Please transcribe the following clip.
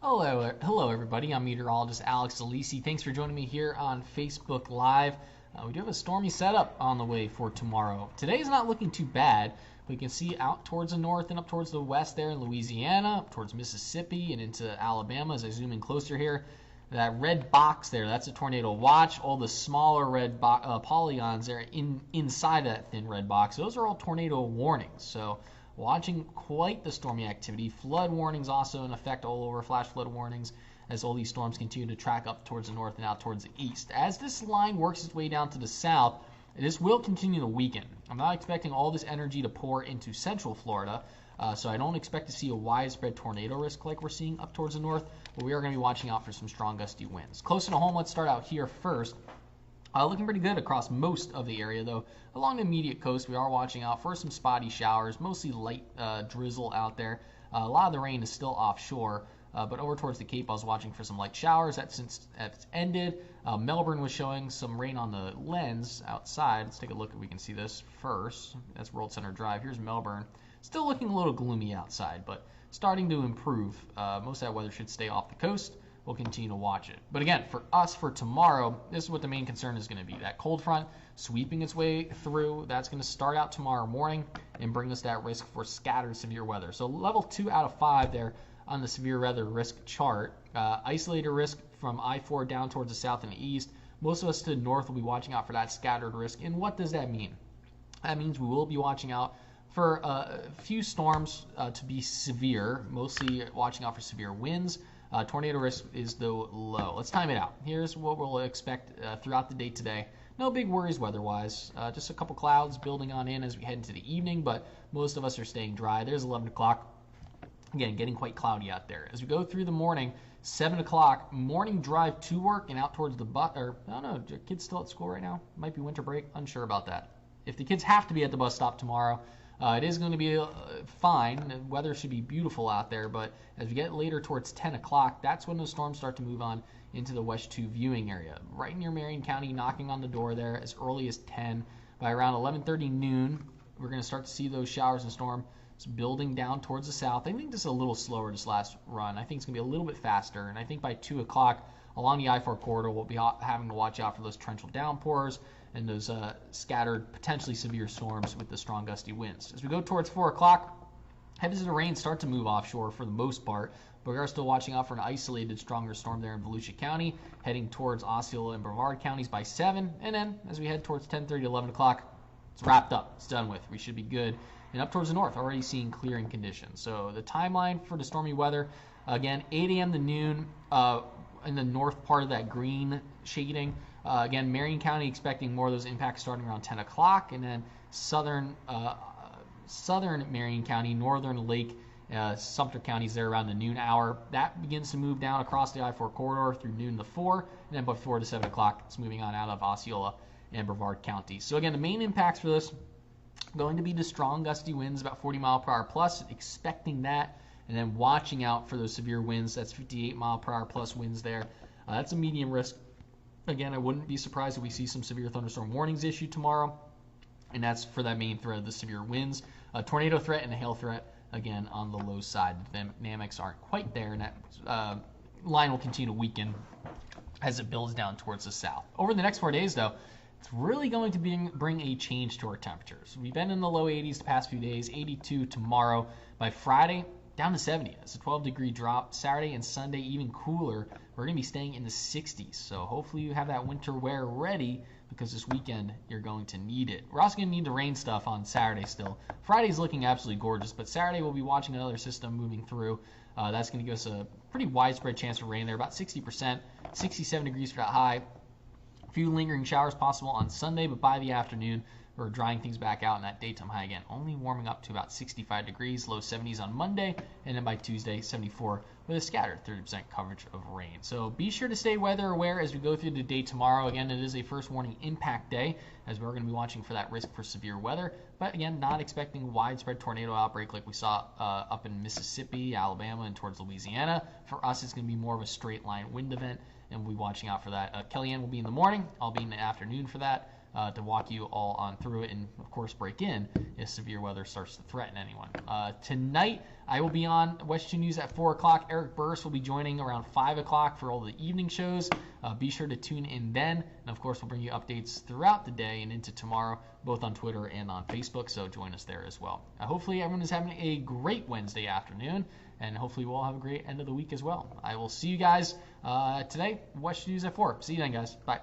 Hello, everybody. I'm meteorologist Alex Delisi. Thanks for joining me here on Facebook Live. We do have a stormy setup on the way for tomorrow. Today's not looking too bad. We can see out towards the north and up towards the west there in Louisiana, up towards Mississippi and into Alabama as I zoom in closer here. That red box there, that's a tornado watch. All the smaller red polygons there inside that thin red box, those are all tornado warnings. So watching quite the stormy activity. Flood warnings also in effect all over, flash flood warnings, as all these storms continue to track up towards the north and out towards the east. As this line works its way down to the south, this will continue to weaken. I'm not expecting all this energy to pour into central Florida, so I don't expect to see a widespread tornado risk like we're seeing up towards the north, but we are going to be watching out for some strong gusty winds. Closer to home, let's start out here first. Looking pretty good across most of the area, though. Along the immediate coast, we are watching out for some spotty showers, mostly light drizzle out there. A lot of the rain is still offshore, but over towards the Cape, I was watching for some light showers. That since it's ended. Melbourne was showing some rain on the lens outside. Let's take a look if we can see this first. That's World Center Drive. Here's Melbourne. Still looking a little gloomy outside, but starting to improve. Most of that weather should stay off the coast. We'll continue to watch it. But again, for us for tomorrow, this is what the main concern is going to be. That cold front sweeping its way through, that's going to start out tomorrow morning and bring us that risk for scattered severe weather. So level 2 out of 5 there on the severe weather risk chart. Isolated risk from I-4 down towards the south and the east. Most of us to the north will be watching out for that scattered risk. And what does that mean? That means we will be watching out for a few storms to be severe, mostly watching out for severe winds. Tornado risk is though low. Let's time it out. Here's what we'll expect throughout the day today. No big worries weather-wise. Just a couple clouds building on in as we head into the evening, but most of us are staying dry. There's 11 o'clock. Again, getting quite cloudy out there. As we go through the morning, 7 o'clock, morning drive to work and out towards the bus. Or, I don't know, are kids still at school right now? Might be winter break. Unsure about that. If the kids have to be at the bus stop tomorrow, it is going to be fine. The weather should be beautiful out there, but as we get later towards 10 o'clock, that's when the storms start to move on into the West 2 viewing area. Right near Marion County, knocking on the door there as early as 10. By around 11:30 noon, we're going to start to see those showers and storms building down towards the south. I think this is a little slower this last run. I think it's going to be a little bit faster, and I think by 2 o'clock along the I-4 corridor, we'll be having to watch out for those torrential downpours and those scattered, potentially severe storms with the strong gusty winds. As we go towards 4 o'clock, heavies of the rain start to move offshore for the most part, but we are still watching out for an isolated stronger storm there in Volusia County, heading towards Osceola and Brevard counties by 7, and then as we head towards 10:30 to 11 o'clock, it's wrapped up. It's done with. We should be good. And up towards the north, already seeing clearing conditions. So the timeline for the stormy weather, again, 8 a.m. to noon in the north part of that green shading. Again, Marion County expecting more of those impacts starting around 10 o'clock, and then southern Marion County, northern Lake, Sumter counties there around the noon hour. That begins to move down across the I-4 corridor through noon to 4, and then by 4 to 7 o'clock, it's moving on out of Osceola and Brevard counties. So again, the main impacts for this going to be the strong gusty winds, about 40 mile per hour plus, expecting that, and then watching out for those severe winds. That's 58 mile per hour plus winds there. That's a medium risk. Again, I wouldn't be surprised if we see some severe thunderstorm warnings issued tomorrow, and that's for that main threat of the severe winds. A tornado threat and a hail threat, again, on the low side. The dynamics aren't quite there, and that line will continue to weaken as it builds down towards the south. Over the next 4 days, though, it's really going to bring a change to our temperatures. We've been in the low 80s the past few days, 82 tomorrow. By Friday, down to 70. It's a 12-degree drop. Saturday and Sunday, even cooler. We're going to be staying in the 60s. So hopefully you have that winter wear ready, because this weekend you're going to need it. We're also going to need the rain stuff on Saturday still. Friday's looking absolutely gorgeous, but Saturday we'll be watching another system moving through. That's going to give us a pretty widespread chance of rain there, about 60%, 67 degrees for that high. A few lingering showers possible on Sunday, but by the afternoon, we're drying things back out, and that daytime high again only warming up to about 65 degrees, low 70s on Monday, and then by Tuesday, 74 with a scattered 30% coverage of rain. So be sure to stay weather aware as we go through the day tomorrow. Again, it is a first warning impact day, as we're going to be watching for that risk for severe weather, but again, not expecting widespread tornado outbreak like we saw up in Mississippi, Alabama, and towards Louisiana. For us, it's going to be more of a straight line wind event, and we'll be watching out for that. Kellyanne will be in the morning. I'll be in the afternoon for that. to walk you all on through it and, of course, break in if severe weather starts to threaten anyone. Tonight, I will be on West 2 News at 4 o'clock. Eric Burris will be joining around 5 o'clock for all the evening shows. Be sure to tune in then. And, of course, we'll bring you updates throughout the day and into tomorrow, both on Twitter and on Facebook, so join us there as well. Hopefully, everyone is having a great Wednesday afternoon, and hopefully we'll all have a great end of the week as well. I will see you guys today, West 2 News at 4. See you then, guys. Bye.